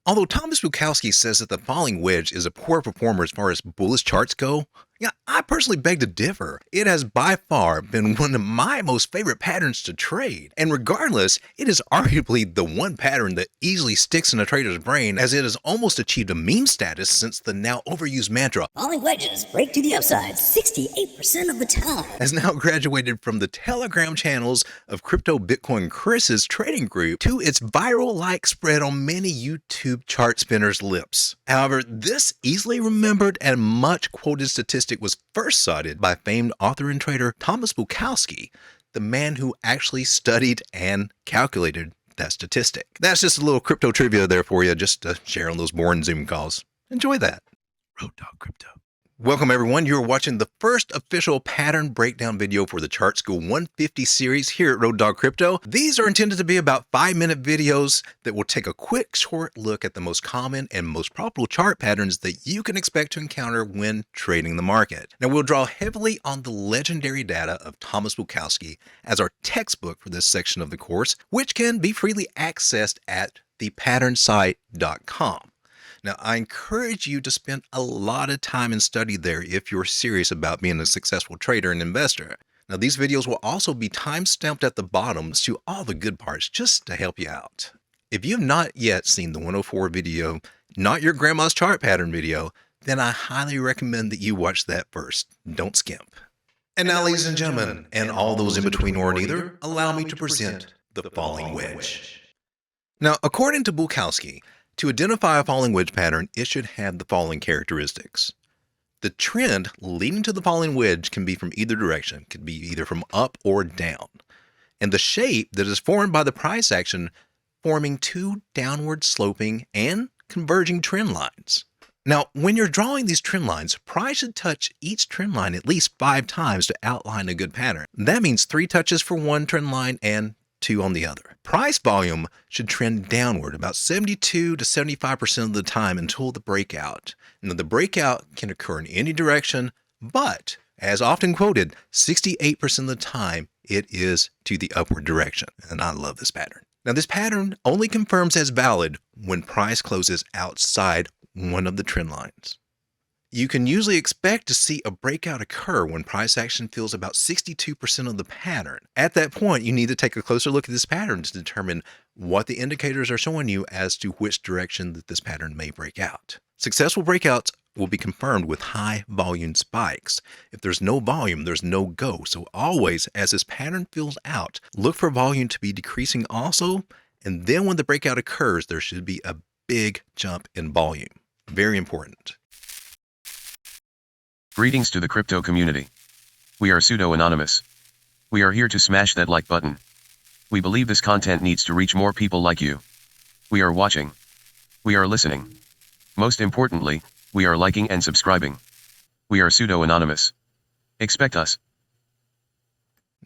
Although Thomas Bulkowski says that the Falling Wedge is a poor performer as far as bullish charts go, I personally beg to differ. It has by far been one of my most favorite patterns to trade, and regardless, it is arguably the one pattern that easily sticks in a trader's brain, as it has almost achieved a meme status since the now overused mantra, "Falling wedges break to the upside 68% of the time," has now graduated from the Telegram channels of Crypto Bitcoin Chris's trading group to its viral-like spread on many YouTube chart spinners' lips. However, this easily remembered and much quoted statistic was first cited by famed author and trader Thomas Bulkowski, the man who actually studied and calculated that statistic. That's just a little crypto trivia there for you, just to share on those boring Zoom calls. Enjoy that. Road Dog Crypto. Welcome everyone, you're watching the first official pattern breakdown video for the Chart School 150 series here at Road Dog Crypto. These are intended to be about 5-minute videos that will take a quick short look at the most common and most probable chart patterns that you can expect to encounter when trading the market. Now we'll draw heavily on the legendary data of Thomas Bulkowski as our textbook for this section of the course, which can be freely accessed at thepatternSite.com. Now, I encourage you to spend a lot of time and study there if you're serious about being a successful trader and investor. Now, these videos will also be time-stamped at the bottom to all the good parts just to help you out. If you have not yet seen the 104 video, not your grandma's chart pattern video, then I highly recommend that you watch that first. Don't skimp. And now, ladies and gentlemen, and all those in between or neither, allow me to present the Falling Wedge. Now, according to Bulkowski, to identify a falling wedge pattern, it should have the following characteristics. The trend leading to the falling wedge can be from either direction, it could be either from up or down. And the shape that is formed by the price action forming two downward sloping and converging trend lines. Now, when you're drawing these trend lines, price should touch each trend line at least 5 times to outline a good pattern. That means 3 touches for one trend line and 2 on the other. Price volume should trend downward about 72 to 75% of the time until the breakout. Now, the breakout can occur in any direction, but as often quoted, 68% of the time it is to the upward direction. And I love this pattern. Now, this pattern only confirms as valid when price closes outside one of the trend lines. You can usually expect to see a breakout occur when price action fills about 62% of the pattern. At that point, you need to take a closer look at this pattern to determine what the indicators are showing you as to which direction that this pattern may break out. Successful breakouts will be confirmed with high volume spikes. If there's no volume, there's no go. So always, as this pattern fills out, look for volume to be decreasing also. And then when the breakout occurs, there should be a big jump in volume. Very important. Greetings to the crypto community. We are Pseudo Anonymous. We are here to smash that like button. We believe this content needs to reach more people like you. We are watching. We are listening. Most importantly, we are liking and subscribing. We are Pseudo Anonymous. Expect us.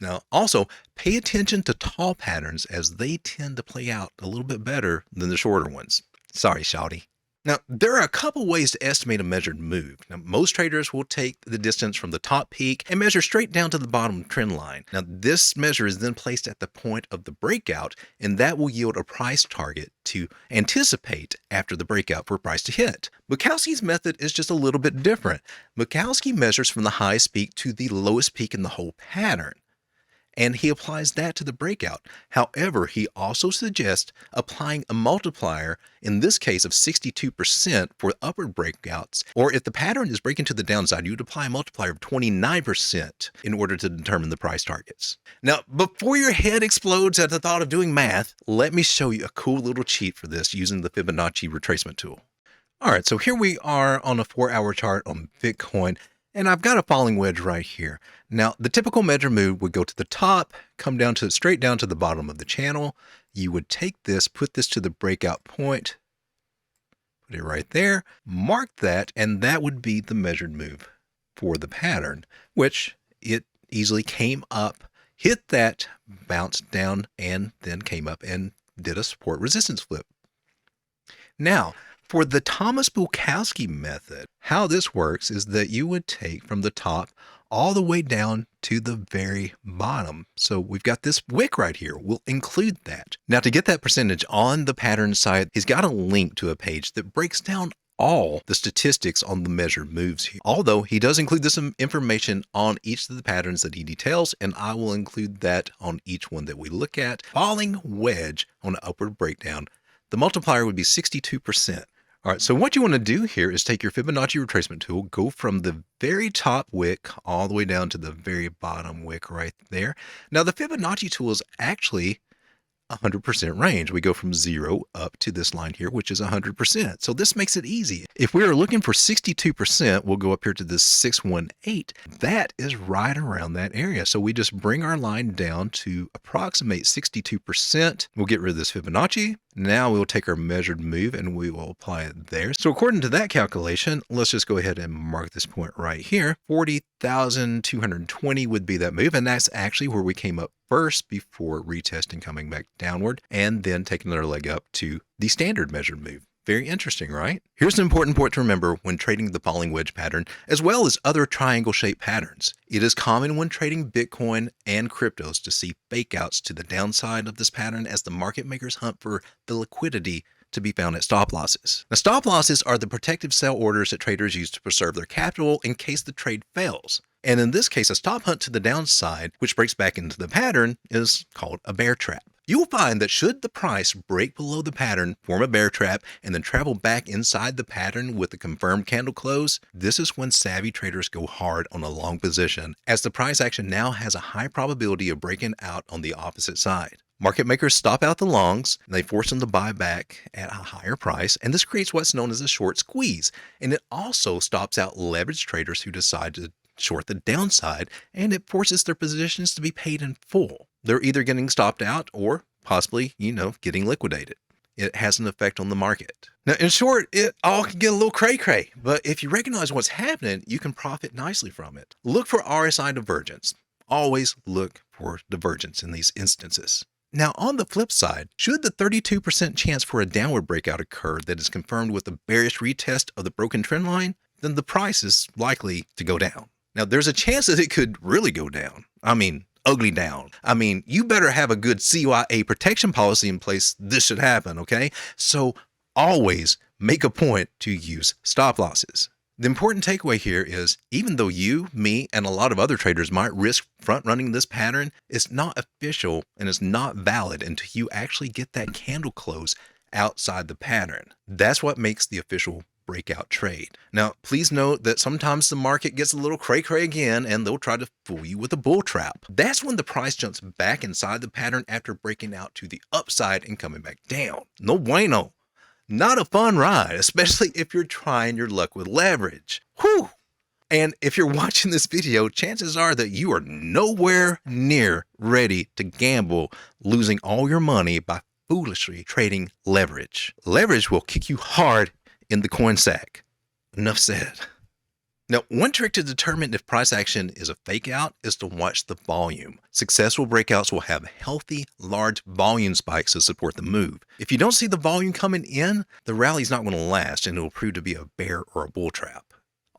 Now, also, pay attention to tall patterns as they tend to play out a little bit better than the shorter ones. Sorry, shawty. Now, there are a couple ways to estimate a measured move. Now, most traders will take the distance from the top peak and measure straight down to the bottom trend line. Now, this measure is then placed at the point of the breakout, and that will yield a price target to anticipate after the breakout for a price to hit. Bulkowski's method is just a little bit different. Bulkowski measures from the highest peak to the lowest peak in the whole pattern, and he applies that to the breakout. However, he also suggests applying a multiplier, in this case of 62% for upward breakouts, or if the pattern is breaking to the downside, you would apply a multiplier of 29% in order to determine the price targets. Now, before your head explodes at the thought of doing math, let me show you a cool little cheat for this using the Fibonacci retracement tool. All right, so here we are on a 4-hour chart on Bitcoin, and I've got a falling wedge right here. Now, the typical measure move would go to the top, come down to straight down to the bottom of the channel. You would take this, put this to the breakout point, put it right there, mark that, and that would be the measured move for the pattern, which it easily came up, hit that, bounced down, and then came up and did a support resistance flip. Now, for the Thomas Bulkowski method, how this works is that you would take from the top all the way down to the very bottom. So we've got this wick right here. We'll include that. Now to get that percentage on the pattern side, he's got a link to a page that breaks down all the statistics on the measured moves here. Although he does include this information on each of the patterns that he details, and I will include that on each one that we look at. Falling wedge on an upward breakdown, the multiplier would be 62%. All right, so what you want to do here is take your Fibonacci retracement tool, go from the very top wick all the way down to the very bottom wick right there. Now the Fibonacci tool is actually 100% range. We go from 0 up to this line here, which is 100%. So this makes it easy. If we are looking for 62%, we'll go up here to this 618. That is right around that area. So we just bring our line down to approximate 62%. We'll get rid of this Fibonacci. Now we'll take our measured move and we will apply it there. So according to that calculation, let's just go ahead and mark this point right here. 40,220 would be that move. And that's actually where we came up first before retesting, coming back downward, and then taking another leg up to the standard measured move. Very interesting, right? Here's an important point to remember when trading the falling wedge pattern, as well as other triangle shaped patterns. It is common when trading Bitcoin and cryptos to see fakeouts to the downside of this pattern as the market makers hunt for the liquidity to be found at stop losses. Now, stop losses are the protective sell orders that traders use to preserve their capital in case the trade fails. And in this case, a stop hunt to the downside, which breaks back into the pattern, is called a bear trap. You will find that should the price break below the pattern, form a bear trap, and then travel back inside the pattern with a confirmed candle close, this is when savvy traders go hard on a long position, as the price action now has a high probability of breaking out on the opposite side. Market makers stop out the longs, and they force them to buy back at a higher price, and this creates what's known as a short squeeze. And it also stops out leveraged traders who decide to short the downside, and it forces their positions to be paid in full. They're either getting stopped out or possibly, getting liquidated. It has an effect on the market. Now, in short, it all can get a little cray-cray, but if you recognize what's happening, you can profit nicely from it. Look for RSI divergence. Always look for divergence in these instances. Now, on the flip side, should the 32% chance for a downward breakout occur that is confirmed with a bearish retest of the broken trend line, then the price is likely to go down. Now, there's a chance that it could really go down. Ugly down. You better have a good CYA protection policy in place. This should happen, okay? So always make a point to use stop losses. The important takeaway here is, even though you, me, and a lot of other traders might risk front-running this pattern, it's not official and it's not valid until you actually get that candle close outside the pattern. That's what makes the official breakout trade. Now, please note that sometimes the market gets a little cray-cray again, and they'll try to fool you with a bull trap. That's when the price jumps back inside the pattern after breaking out to the upside and coming back down. No bueno. Not a fun ride, especially if you're trying your luck with leverage. Whew! And if you're watching this video, chances are that you are nowhere near ready to gamble, losing all your money by foolishly trading leverage. Leverage will kick you hard in the coin sack. Enough said. Now, one trick to determine if price action is a fake out is to watch the volume. Successful breakouts will have healthy, large volume spikes to support the move. If you don't see the volume coming in, the rally's not going to last and it will prove to be a bear or a bull trap.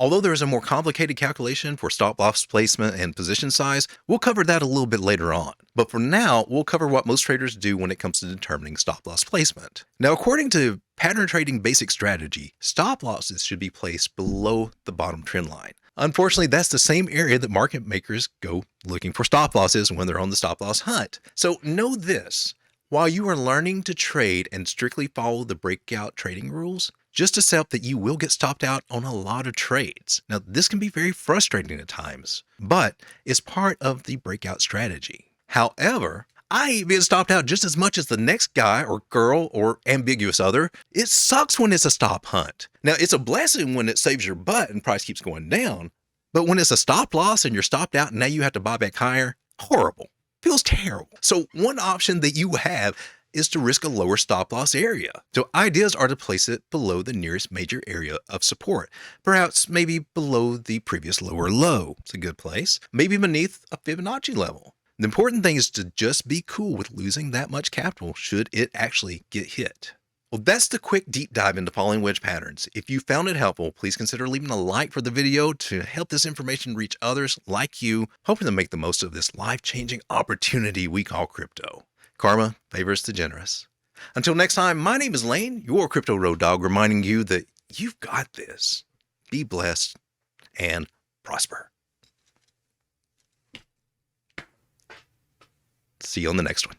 Although there is a more complicated calculation for stop loss placement and position size, we'll cover that a little bit later on. But for now, we'll cover what most traders do when it comes to determining stop loss placement. Now, according to pattern trading basic strategy, stop losses should be placed below the bottom trend line. Unfortunately, that's the same area that market makers go looking for stop losses when they're on the stop loss hunt. So know this, while you are learning to trade and strictly follow the breakout trading rules, just accept that you will get stopped out on a lot of trades. Now, this can be very frustrating at times, but it's part of the breakout strategy. However, I ain't being stopped out just as much as the next guy or girl or ambiguous other. It sucks when it's a stop hunt. Now, it's a blessing when it saves your butt and price keeps going down, but when it's a stop loss and you're stopped out and now you have to buy back higher, horrible. Feels terrible. So one option that you have is to risk a lower stop loss area. So ideas are to place it below the nearest major area of support. Perhaps maybe below the previous lower low. It's a good place. Maybe beneath a Fibonacci level. The important thing is to just be cool with losing that much capital should it actually get hit. Well, that's the quick deep dive into falling wedge patterns. If you found it helpful, please consider leaving a like for the video to help this information reach others like you, hoping to make the most of this life-changing opportunity we call crypto. Karma favors the generous. Until next time, my name is Lane, your Crypto Road Dog, reminding you that you've got this. Be blessed and prosper. See you on the next one.